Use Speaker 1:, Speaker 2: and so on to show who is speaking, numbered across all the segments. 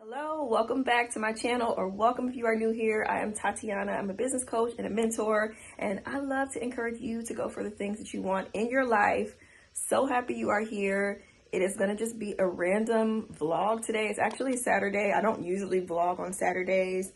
Speaker 1: Hello, welcome back to my channel, or welcome if you are new here. I am Tatiana. I'm a business coach and a mentor, and I love to encourage you to go for the things that you want in your life. So happy you are here. It is going to just be a random vlog today. It's actually Saturday. I don't usually vlog on Saturdays,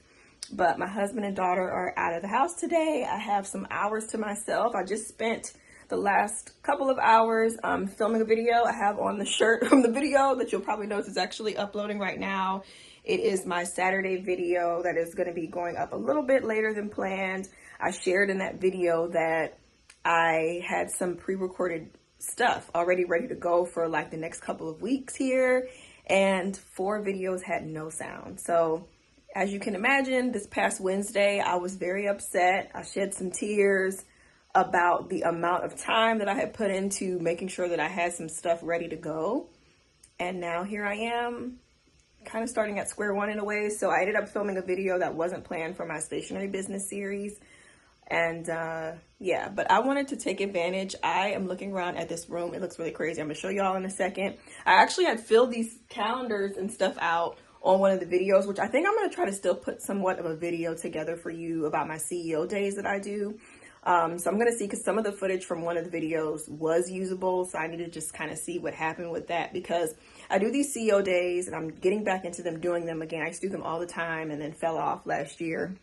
Speaker 1: but my husband and daughter are out of the house today. I have some hours to myself. I just spent the last couple of hours filming a video. I have on the shirt from the video that you'll probably notice is actually uploading right now. It is my Saturday video that is going to be going up a little bit later than planned. I shared in that video that I had some pre-recorded stuff already ready to go for like the next couple of weeks here, and 4 videos had no sound. So as you can imagine, this past Wednesday, I was very upset. I shed some tears about the amount of time that I had put into making sure that I had some stuff ready to go. And now here I am, kind of starting at square one in a way. So I ended up filming a video that wasn't planned for my stationery business series. And yeah, but I wanted to take advantage. I am looking around at this room. It looks really crazy. I'm gonna show y'all in a second. I actually had filled these calendars and stuff out on one of the videos, which I think I'm gonna try to still put somewhat of a video together for you about my CEO days that I do. So I'm going to see, because some of the footage from one of the videos was usable. So I need to just kind of see what happened with that, because I do these CEO days and I'm getting back into them, doing them again. I used to do them all the time and then fell off last year.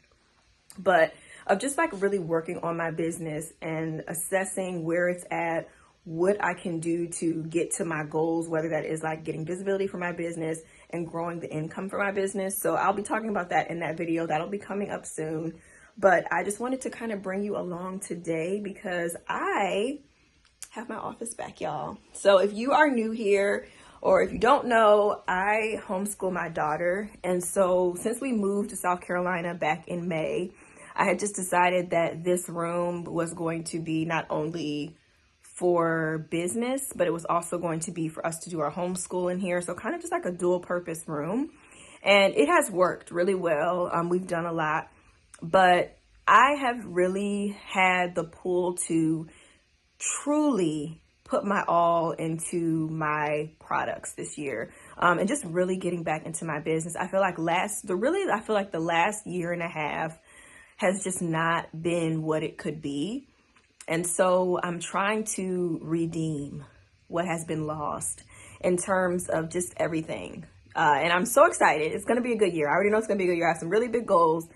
Speaker 1: But of just like really working on my business and assessing where it's at, what I can do to get to my goals, whether that is like getting visibility for my business and growing the income for my business. So I'll be talking about that in that video. That'll be coming up soon. But I just wanted to kind of bring you along today because I have my office back, y'all. So if you are new here, or if you don't know, I homeschool my daughter. And so since we moved to South Carolina back in May, I had just decided that this room was going to be not only for business, but it was also going to be for us to do our homeschool in here. So kind of just like a dual purpose room. And it has worked really well. We've done a lot. But I have really had the pull to truly put my all into my products this year, and just really getting back into my business. I feel like the last year and a half has just not been what it could be. And so I'm trying to redeem what has been lost in terms of just everything. And I'm so excited. It's going to be a good year. I already know it's going to be a good year. I have some really big goals.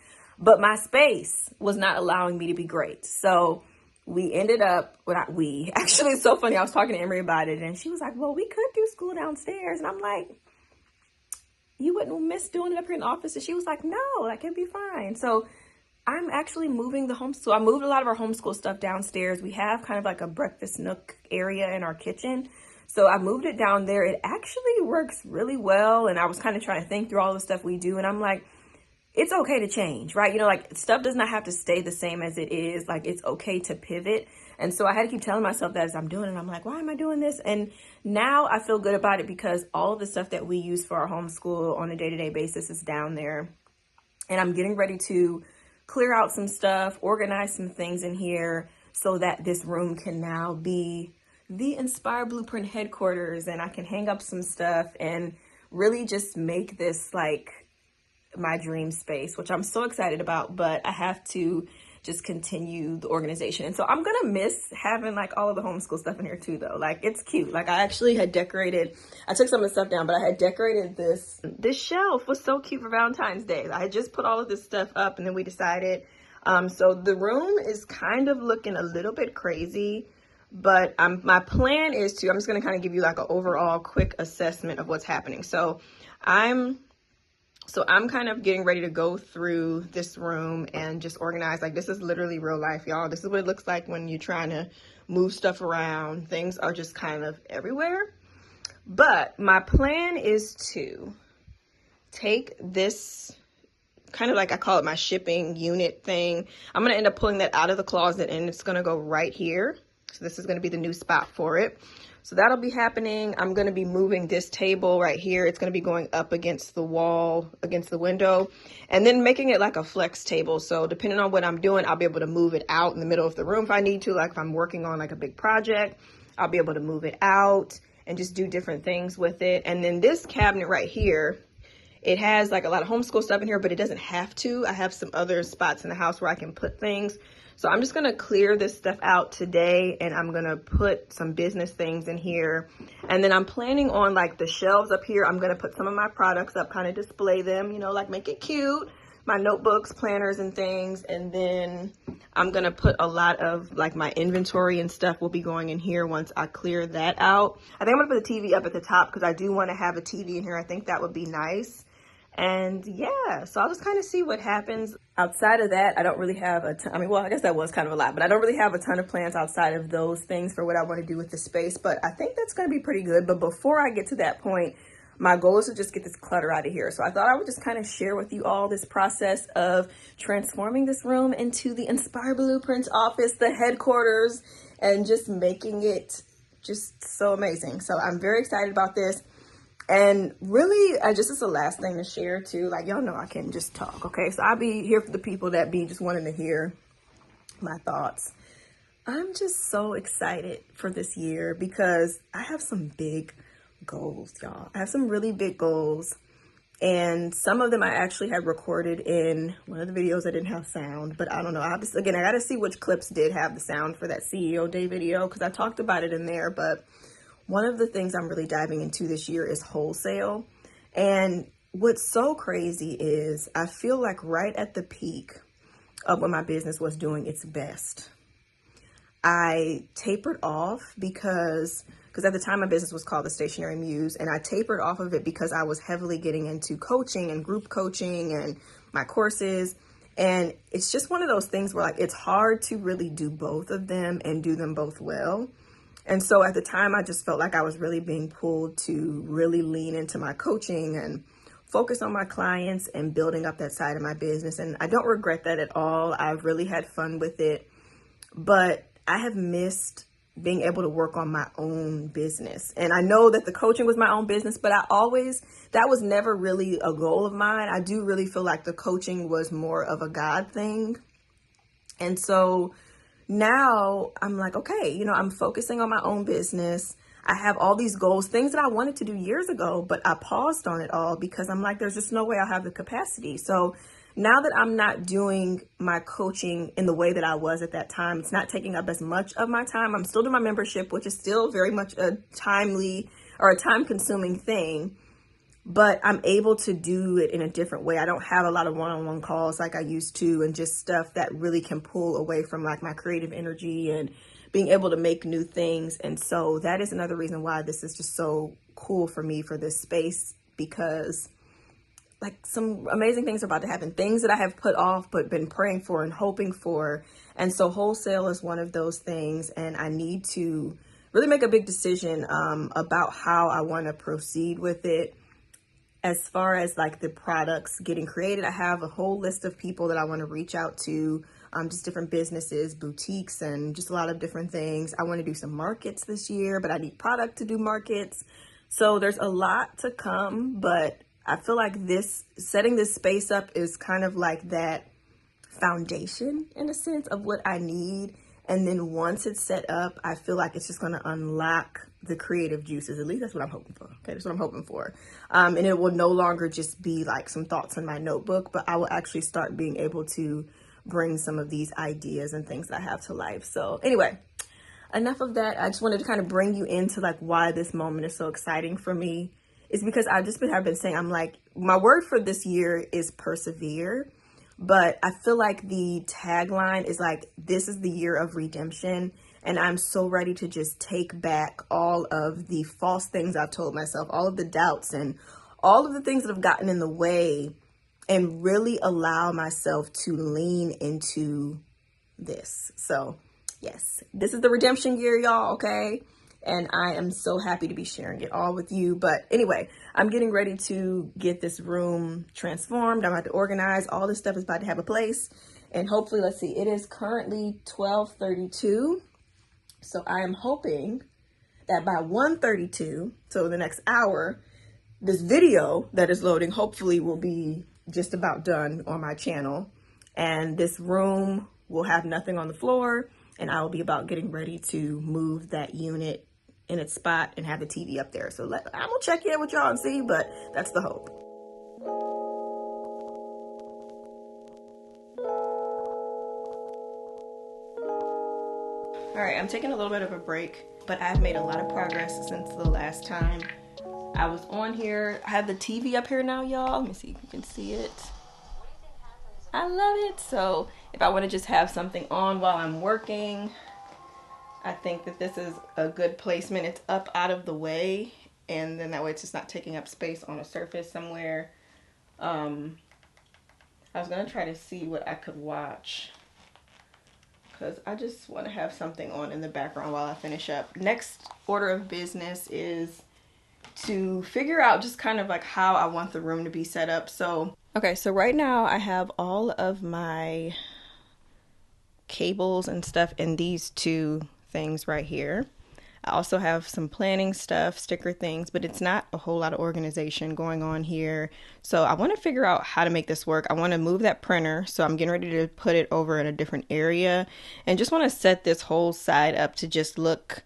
Speaker 1: But my space was not allowing me to be great. So we ended up, actually it's so funny. I was talking to Emery about it and she was like, well, we could do school downstairs. And I'm like, you wouldn't miss doing it up here in the office? And she was like, no, like it'd be fine. So I'm actually moving the homeschool. I moved a lot of our homeschool stuff downstairs. We have kind of like a breakfast nook area in our kitchen. So I moved it down there. It actually works really well. And I was kind of trying to think through all the stuff we do. And I'm like, it's okay to change, right? You know, like stuff does not have to stay the same as it is. Like it's okay to pivot. And so I had to keep telling myself that as I'm doing it. I'm like, why am I doing this? And now I feel good about it because all of the stuff that we use for our homeschool on a day-to-day basis is down there. And I'm getting ready to clear out some stuff, organize some things in here so that this room can now be the Inspire Blueprint headquarters, and I can hang up some stuff and really just make this like my dream space, which I'm so excited about. But I have to just continue the organization. And so I'm gonna miss having like all of the homeschool stuff in here too, though. Like it's cute. Like I actually had decorated, I took some of the stuff down, but I had decorated this shelf was so cute for Valentine's Day. I had just put all of this stuff up and then we decided, so the room is kind of looking a little bit crazy, but my plan is I'm just gonna kind of give you like an overall quick assessment of what's happening. So I'm kind of getting ready to go through this room and just organize. Like this is literally real life, y'all. This is what it looks like when you're trying to move stuff around. Things are just kind of everywhere. But my plan is to take this kind of like, I call it my shipping unit thing. I'm going to end up pulling that out of the closet and it's going to go right here. So this is going to be the new spot for it. So that'll be happening. I'm going to be moving this table right here. It's going to be going up against the wall, against the window, and then making it like a flex table. So depending on what I'm doing, I'll be able to move it out in the middle of the room if I need to. Like if I'm working on like a big project, I'll be able to move it out and just do different things with it. And then this cabinet right here It has like a lot of homeschool stuff in here, but it doesn't have to. I have some other spots in the house where I can put things. So I'm just gonna clear this stuff out today, and I'm gonna put some business things in here. And then I'm planning on like the shelves up here. I'm gonna put some of my products up, kind of display them, you know, like make it cute. My notebooks, planners, and things. And then I'm gonna put a lot of like my inventory and stuff will be going in here once I clear that out. I think I'm gonna put the TV up at the top because I do want to have a TV in here. I think that would be nice. And yeah, so I'll just kind of see what happens. Outside of that, I don't really have a ton. I mean, well, I guess that was kind of a lot, but I don't really have a ton of plans outside of those things for what I want to do with the space. But I think that's going to be pretty good. But before I get to that point, my goal is to just get this clutter out of here. So I thought I would just kind of share with you all this process of transforming this room into the Inspire Blueprints office, the headquarters, and just making it just so amazing. So I'm very excited about this. And really, this is the last thing to share too. Like, y'all know I can just talk, okay? So I'll be here for the people that be just wanting to hear my thoughts. I'm just so excited for this year because I have some big goals, y'all. I have some really big goals. And some of them I actually had recorded in one of the videos that didn't have sound. But I don't know. I got to see which clips did have the sound for that CEO Day video because I talked about it in there. But one of the things I'm really diving into this year is wholesale. And what's so crazy is I feel like right at the peak of when my business was doing its best, I tapered off because at the time my business was called The Stationary Muse, and I tapered off of it because I was heavily getting into coaching and group coaching and my courses. And it's just one of those things where like it's hard to really do both of them and do them both well. And so at the time, I just felt like I was really being pulled to really lean into my coaching and focus on my clients and building up that side of my business. And I don't regret that at all. I've really had fun with it, but I have missed being able to work on my own business. And I know that the coaching was my own business, but that was never really a goal of mine. I do really feel like the coaching was more of a God thing. And so now I'm like, okay, you know, I'm focusing on my own business. I have all these goals, things that I wanted to do years ago, but I paused on it all because I'm like, there's just no way I'll have the capacity. So now that I'm not doing my coaching in the way that I was at that time, it's not taking up as much of my time. I'm still doing my membership, which is still very much a time-consuming thing. But I'm able to do it in a different way. I don't have a lot of one-on-one calls like I used to, and just stuff that really can pull away from like my creative energy and being able to make new things. And so that is another reason why this is just so cool for me for this space, because like some amazing things are about to happen, things that I have put off but been praying for and hoping for. And so wholesale is one of those things, and I need to really make a big decision about how I want to proceed with it. As far as like the products getting created, I have a whole list of people that I want to reach out to, just different businesses, boutiques, and just a lot of different things. I want to do some markets this year, but I need product to do markets. So there's a lot to come, but I feel like setting this space up is kind of like that foundation in a sense of what I need. And then once it's set up, I feel like it's just going to unlock the creative juices. At least that's what I'm hoping for. Okay, that's what I'm hoping for. And it will no longer just be like some thoughts in my notebook, but I will actually start being able to bring some of these ideas and things that I have to life. So anyway, enough of that. I just wanted to kind of bring you into like why this moment is so exciting for me. Is because I've been saying, I'm like, my word for this year is persevere. But I feel like the tagline is like, this is the year of redemption. And I'm so ready to just take back all of the false things I've told myself, all of the doubts and all of the things that have gotten in the way, and really allow myself to lean into this. So yes, this is the redemption year, y'all. Okay. And I am so happy to be sharing it all with you. But anyway, I'm getting ready to get this room transformed. I'm about to organize. All this stuff is about to have a place. And hopefully, let's see, it is currently 12:32. So I am hoping that by 1:32, so the next hour, this video that is loading hopefully will be just about done on my channel. And this room will have nothing on the floor. And I will be about getting ready to move that unit in its spot and have the TV up there. So I'm gonna check in with y'all and see, but that's the hope. Alright, I'm taking a little bit of a break, but I've made a lot of progress since the last time I was on here. I have the TV up here now, y'all. Let me see if you can see it. I love it. So if I want to just have something on while I'm working, I think that this is a good placement. It's up out of the way, and then that way it's just not taking up space on a surface somewhere. I was going to try to see what I could watch, because I just want to have something on in the background while I finish up. Next order of business is to figure out just kind of like how I want the room to be set up. So, okay, so right now I have all of my cables and stuff in these two things right here. I also have some planning stuff, sticker things, but it's not a whole lot of organization going on here. So I want to figure out how to make this work. I want to move that printer, so I'm getting ready to put it over in a different area, and just want to set this whole side up to just look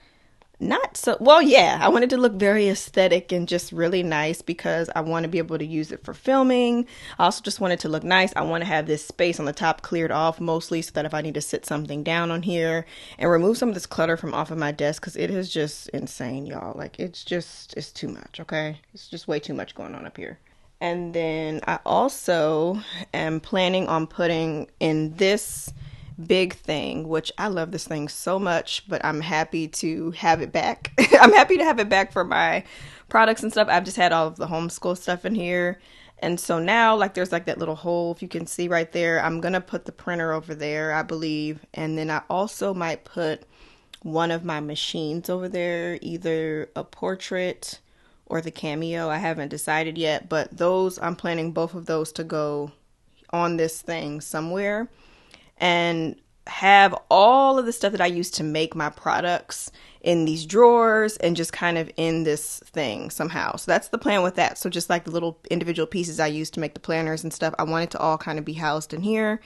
Speaker 1: not so, well, yeah, I want it to look very aesthetic and just really nice, because I want to be able to use it for filming. I also just want it to look nice. I want to have this space on the top cleared off mostly, so that if I need to sit something down on here, and remove some of this clutter from off of my desk, because it is just insane, y'all. Like, it's too much, okay? It's just way too much going on up here. And then I also am planning on putting in this big thing, which I love this thing so much, but I'm happy to have it back. I'm happy to have it back for my products and stuff. I've just had all of the homeschool stuff in here, and so now, like, there's like that little hole, if you can see right there. I'm gonna put the printer over there, I believe, and then I also might put one of my machines over there, either a portrait or the Cameo. I haven't decided yet, but those, I'm planning both of those to go on this thing somewhere, and have all of the stuff that I use to make my products in these drawers and just kind of in this thing somehow. So that's the plan with that. So just like the little individual pieces I use to make the planners and stuff, I want it to all kind of be housed in here.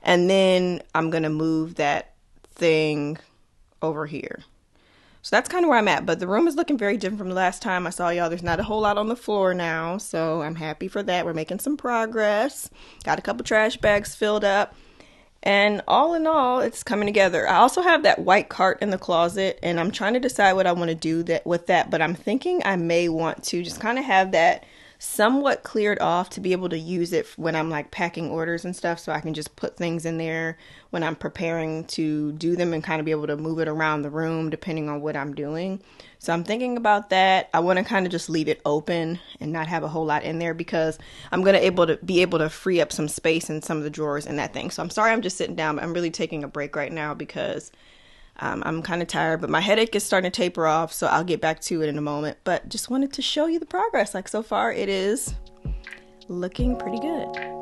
Speaker 1: And then I'm going to move that thing over here. So that's kind of where I'm at, but the room is looking very different from the last time I saw y'all. There's not a whole lot on the floor now, so I'm happy for that. We're making some progress. Got a couple trash bags filled up. And all in all, it's coming together. I also have that white cart in the closet, and I'm trying to decide what I want to do with that. But I'm thinking I may want to just kind of have that somewhat cleared off to be able to use it when I'm like packing orders and stuff, so I can just put things in there when I'm preparing to do them, and kind of be able to move it around the room depending on what I'm doing. So I'm thinking about that. I want to kind of just leave it open and not have a whole lot in there, because I'm going to be able to free up some space in some of the drawers in that thing. So I'm sorry I'm just sitting down, but I'm really taking a break right now because I'm kind of tired, but my headache is starting to taper off, so I'll get back to it in a moment. But just wanted to show you the progress. Like, so far it is looking pretty good.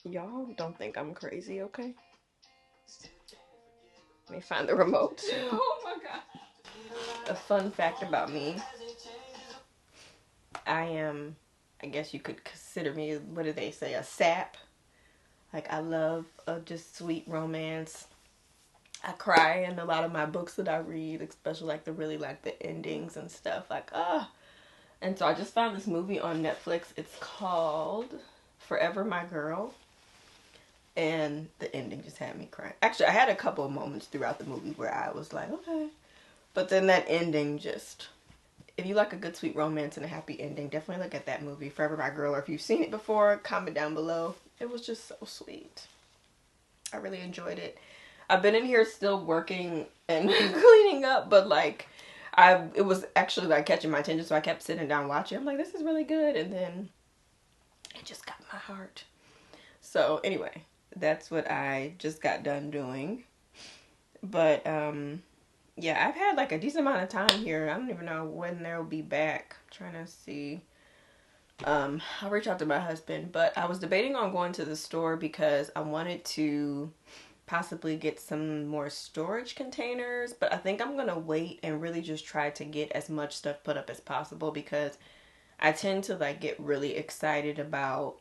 Speaker 1: Y'all don't think I'm crazy, okay? Let me find the remote. Oh my god. A fun fact about me. I guess you could consider me, what do they say, a sap. Like, I love just sweet romance. I cry in a lot of my books that I read, especially like the endings and stuff. Like, And so I just found this movie on Netflix. It's called Forever My Girl. And the ending just had me crying. Actually, I had a couple of moments throughout the movie where I was like, okay. But then that ending just, if you like a good sweet romance and a happy ending, definitely look at that movie, Forever My Girl. Or if you've seen it before, comment down below. It was just so sweet. I really enjoyed it. I've been in here still working and cleaning up, but like it was actually like catching my attention, so I kept sitting down watching. I'm like, this is really good, and then it just got my heart. So anyway, that's what I just got done doing. But yeah, I've had like a decent amount of time here. I don't even know when they'll be back. I'm trying to see. I'll reach out to my husband, but I was debating on going to the store because I wanted to possibly get some more storage containers, but I think I'm gonna wait and really just try to get as much stuff put up as possible, because I tend to like get really excited about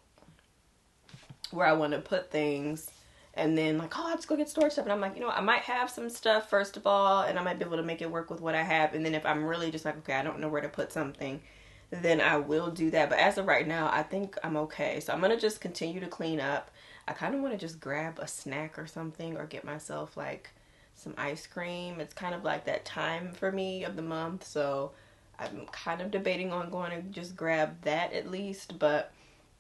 Speaker 1: where I want to put things, and then like, oh, let's go get storage stuff, and I'm like, you know, I might have some stuff first of all, and I might be able to make it work with what I have, and then if I'm really just like, okay, I don't know where to put something, then I will do that. But as of right now, I think I'm okay. So I'm gonna just continue to clean up. I kind of want to just grab a snack or something, or get myself like some ice cream. It's kind of like that time for me of the month, so I'm kind of debating on going to just grab that at least. But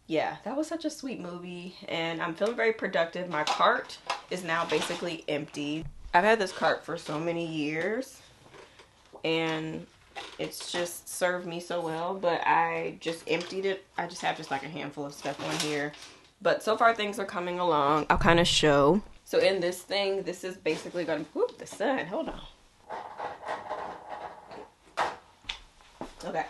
Speaker 1: yeah, that was such a sweet movie, and I'm feeling very productive. My cart is now basically empty. I've had this cart for so many years, and it's just served me so well, but I just emptied it. I just have just like a handful of stuff on here, but so far things are coming along. I'll kind of show. So in this thing, this is basically gonna, whoop, the sun, hold on. Okay,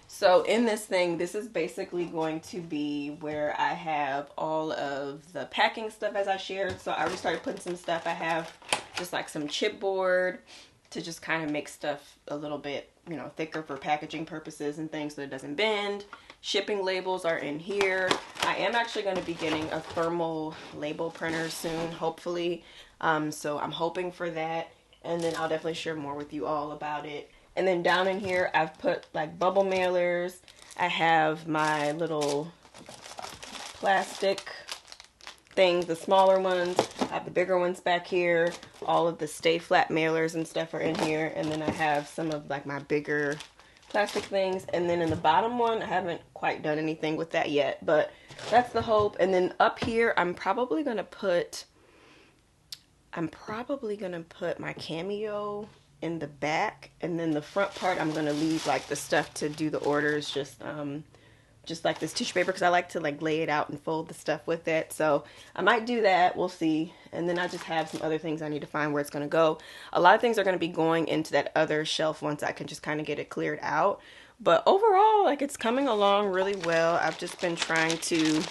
Speaker 1: so in this thing, this is basically going to be where I have all of the packing stuff, as I shared. So I already started putting some stuff. I have just like some chipboard to just kind of make stuff a little bit, you know, thicker for packaging purposes and things so it doesn't bend. Shipping labels are in here. I am actually going to be getting a thermal label printer soon, hopefully. So I'm hoping for that, and then I'll definitely share more with you all about it. And then down in here, I've put like bubble mailers. I have my little plastic things, the smaller ones. I have the bigger ones back here. All of the stay flat mailers and stuff are in here. And then I have some of like my bigger plastic things. And then in the bottom one, I haven't quite done anything with that yet, but that's the hope. And then up here, I'm probably gonna put my Cameo in the back, and then the front part I'm gonna leave like the stuff to do the orders, just like this tissue paper, because I like to like lay it out and fold the stuff with it. So I might do that, we'll see. And then I just have some other things I need to find where it's gonna go. A lot of things are gonna be going into that other shelf once I can just kind of get it cleared out. But overall, like, it's coming along really well. I've just been trying to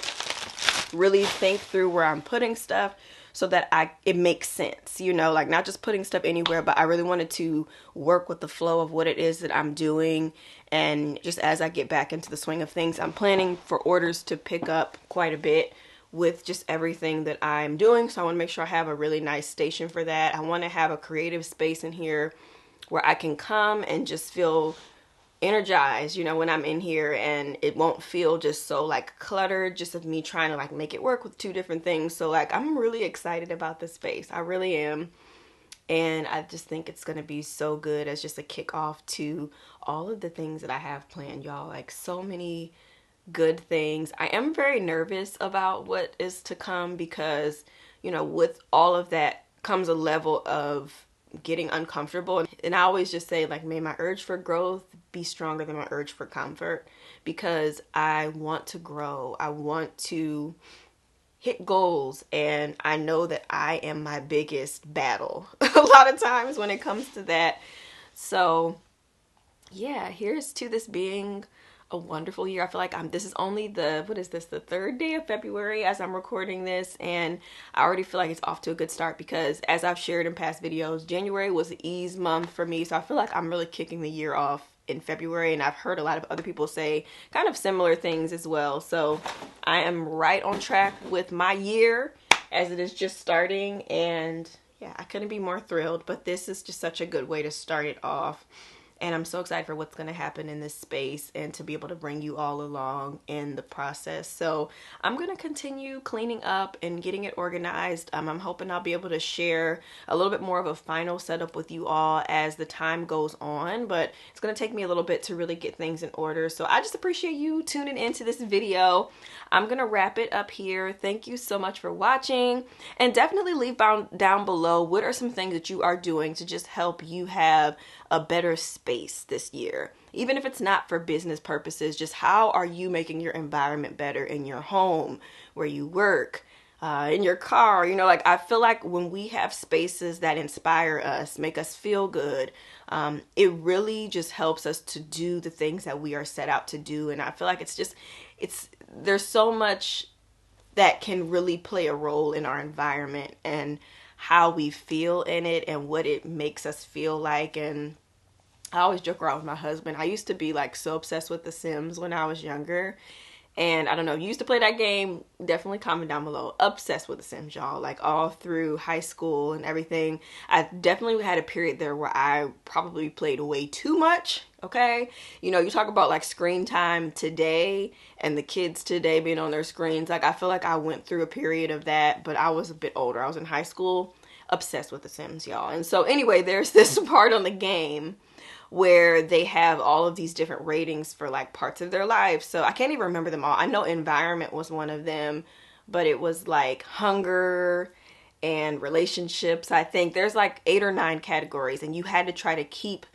Speaker 1: really think through where I'm putting stuff so that it makes sense, you know, like not just putting stuff anywhere, but I really wanted to work with the flow of what it is that I'm doing. And just as I get back into the swing of things, I'm planning for orders to pick up quite a bit with just everything that I'm doing. So I want to make sure I have a really nice station for that. I want to have a creative space in here where I can come and just feel energized, you know, when I'm in here, and it won't feel just so like cluttered, just of me trying to like make it work with two different things. So like, I'm really excited about this space. I really am. And I just think it's going to be so good as just a kickoff to all of the things that I have planned, y'all. Like, so many good things. I am very nervous about what is to come because, you know, with all of that comes a level of getting uncomfortable. And I always just say, like, may my urge for growth be stronger than my urge for comfort, because I want to grow. I want to hit goals, and I know that I am my biggest battle a lot of times when it comes to that. So yeah, here's to this being a wonderful year. I feel like this is only the third day of February as I'm recording this, and I already feel like it's off to a good start, because as I've shared in past videos, January was the ease month for me. So I feel like I'm really kicking the year off in February, and I've heard a lot of other people say kind of similar things as well. So I am right on track with my year as it is just starting, and yeah, I couldn't be more thrilled. But this is just such a good way to start it off. And I'm so excited for what's going to happen in this space and to be able to bring you all along in the process. So I'm going to continue cleaning up and getting it organized. I'm hoping I'll be able to share a little bit more of a final setup with you all as the time goes on, but it's going to take me a little bit to really get things in order. So I just appreciate you tuning into this video. I'm going to wrap it up here. Thank you so much for watching, and definitely leave down below what are some things that you are doing to just help you have a better space this year. Even if it's not for business purposes, just how are you making your environment better in your home, where you work, in your car? You know, like, I feel like when we have spaces that inspire us, make us feel good, it really just helps us to do the things that we are set out to do. And I feel like there's so much that can really play a role in our environment and how we feel in it and what it makes us feel like. And I always joke around with my husband. I used to be like so obsessed with The Sims when I was younger. And I don't know, you used to play that game, definitely comment down below. Obsessed with The Sims, y'all, like all through high school and everything. I definitely had a period there where I probably played way too much, okay? You know, you talk about like screen time today and the kids today being on their screens. Like, I feel like I went through a period of that, but I was a bit older. I was in high school, obsessed with The Sims, y'all. And so anyway, there's this part on the game where they have all of these different ratings for like parts of their life. So I can't even remember them all. I know environment was one of them, but it was like hunger and relationships. I think there's like 8 or 9 categories, and you had to try to keep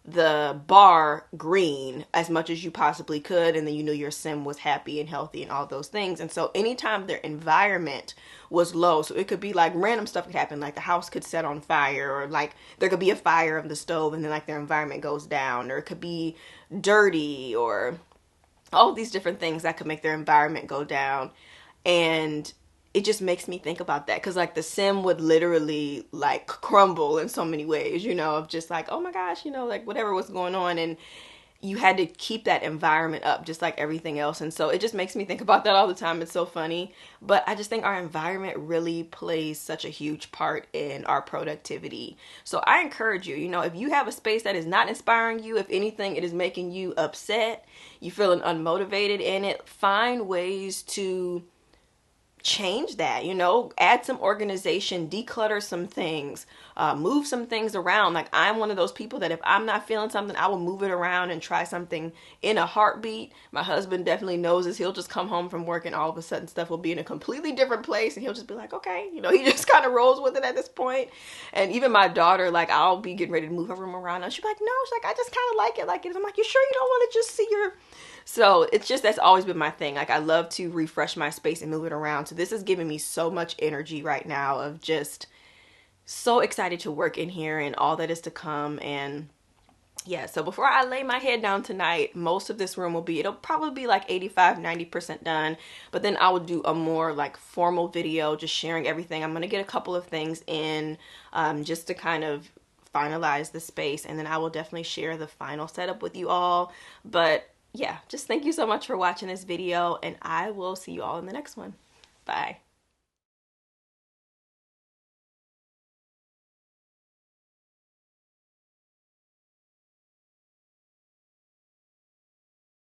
Speaker 1: the bar green as much as you possibly could, and then you knew your sim was happy and healthy and all those things. And so anytime their environment was low, so it could be like random stuff could happen, like the house could set on fire, or like there could be a fire of the stove and then like their environment goes down, or it could be dirty, or all these different things that could make their environment go down. And it just makes me think about that, because like the sim would literally like crumble in so many ways, you know, of just like, oh my gosh, you know, like whatever was going on, and you had to keep that environment up just like everything else. And so it just makes me think about that all the time. It's so funny. But I just think our environment really plays such a huge part in our productivity. So I encourage you, you know, if you have a space that is not inspiring you, if anything, it is making you upset, you feeling unmotivated in it, find ways to change that, you know, add some organization, declutter some things, move some things around. Like, I'm one of those people that if I'm not feeling something, I will move it around and try something in a heartbeat. My husband definitely knows this. He'll just come home from work and all of a sudden stuff will be in a completely different place, and he'll just be like, okay, you know, he just kind of rolls with it at this point. And even my daughter, like, I'll be getting ready to move her room around and she'll be like, no, she's like, I just kind of like it like it is. I'm like, you sure you don't want to just see your... So it's just, that's always been my thing. Like, I love to refresh my space and move it around. So this is giving me so much energy right now of just so excited to work in here and all that is to come. And yeah, so before I lay my head down tonight, most of this room it'll probably be like 85-90% done. But then I will do a more like formal video, just sharing everything. I'm going to get a couple of things in just to kind of finalize the space. And then I will definitely share the final setup with you all. But yeah, just thank you so much for watching this video, and I will see you all in the next one. Bye.